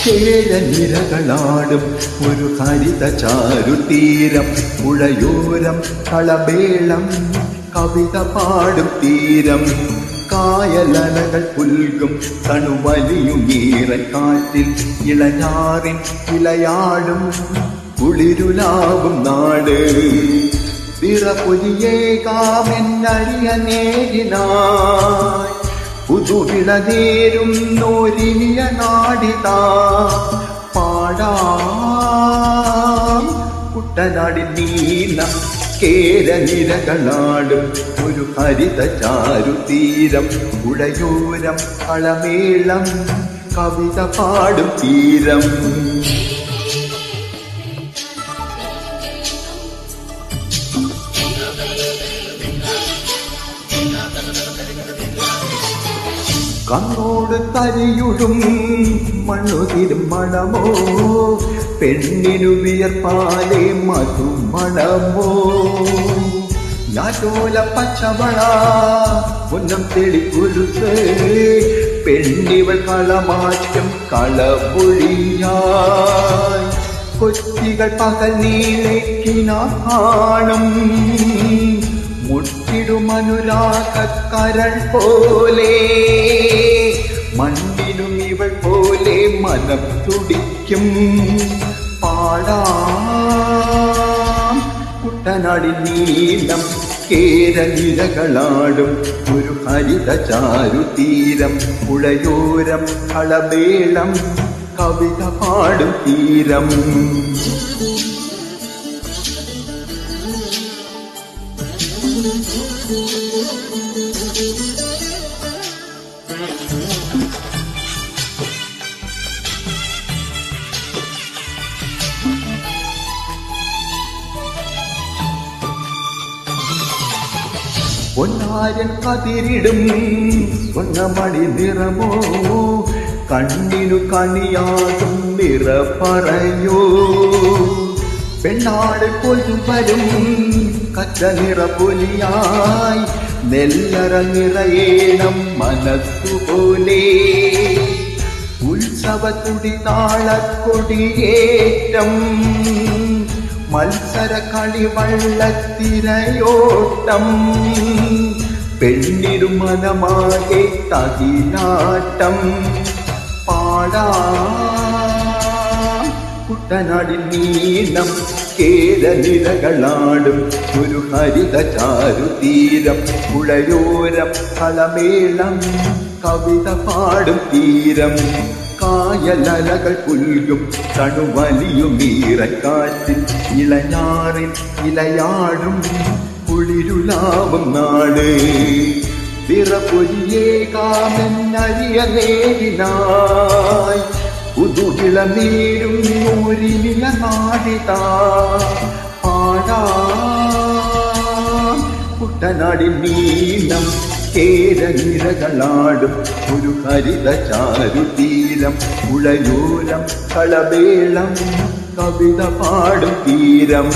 കേരനിരകളാടും ഒരു ഹരിത ചാരുതീരം, പുഴയോരം കളമേളം കവിത പാടും തീരം. കായലലകൾ പുൽകും തണുവലിയും ഈറൻ കാറ്റിൽ, ഇളഞ്ഞാറിൻ ഇലയാടും കുളിരുലാവും നാട്. വിറപൊലിയേകാമെന്നറിയ നേരിനായി പുതുവിള നേരും നോരിനിയ നാടിതാ പാടാം. കുട്ടനാടിൻ നീലം കേരനിരകളാടും ഒരു ഹരിത ചാരുതീരം, പുഴയോരം കളമേളം കവിത പാടും തീരം. കണ്ണോട് തരിയുടും മണ്ണുതിരും മണമോ, പെണ്ണിനു വിയർപ്പാലെ മധുമണമോ. ഞാറ്റോല പച്ചമണ പൊന്നം തെളിക്കുരുത്ത്, പെണ്ണിവൾ കളമാറ്റം കളപൊഴിയായി. കൊച്ചികൾ പകൽ നീളേക്കിനാ കാണും, മുട്ടിടുമനുരാഗക്കരൾ പോലെ. മണ്ണിനും ഇവൾ പോലെ മനം തുടിക്കും പാടാം. കുട്ടനാടിൻ നീലം കേരനിരകളാടും ഒരു ഹരിത ചാരുതീരം, പുഴയോരം കളമേളം കവിത പാടും തീരം. പൊന്നാരൻ കതിരിടും സ്വർണ്ണമണി നിറമോ, കണ്ണിനു കണിയാകും നിറ പറയോ. പെണ്ണാട് കൊല്ലും കച്ച നിറപൊലിയായി, നെല്ലറ നിറയേണം മനസ്സുപോലെ. ഉത്സവ തുടിതാളക്കൊടിയേറ്റം, മത്സര കളിവള്ളത്തിരയോട്ടം. പെണ്ണിരു മനമാകെ തകിലാട്ടം പാടാം. കുട്ടനാടിൻ നീലം കേരനിരകളാടും ഒരു ഹരിത ചാരുതീരം, പുഴയോരം കളമേളം കവിത പാടും തീരം. കായലലകൾ പുൽകും തണുവലിയും ഈറക്കാറ്റിൽ, ഇളഞ്ഞാറിൻ ഇലയാടും കുളിരുലാവും നാട്. വിറപൊലിയേകാമെന്നറിയ നേരിനായി പുതുവിള നേരും നൂരിനില നാടിതാ പാടാം. കുട്ടനാടിൻ നീലം കേരനിരകളാടും ഒരു ഹരിത ചാരുതീരം, പുഴയോരം കളമേളം കവിത പാടും തീരം.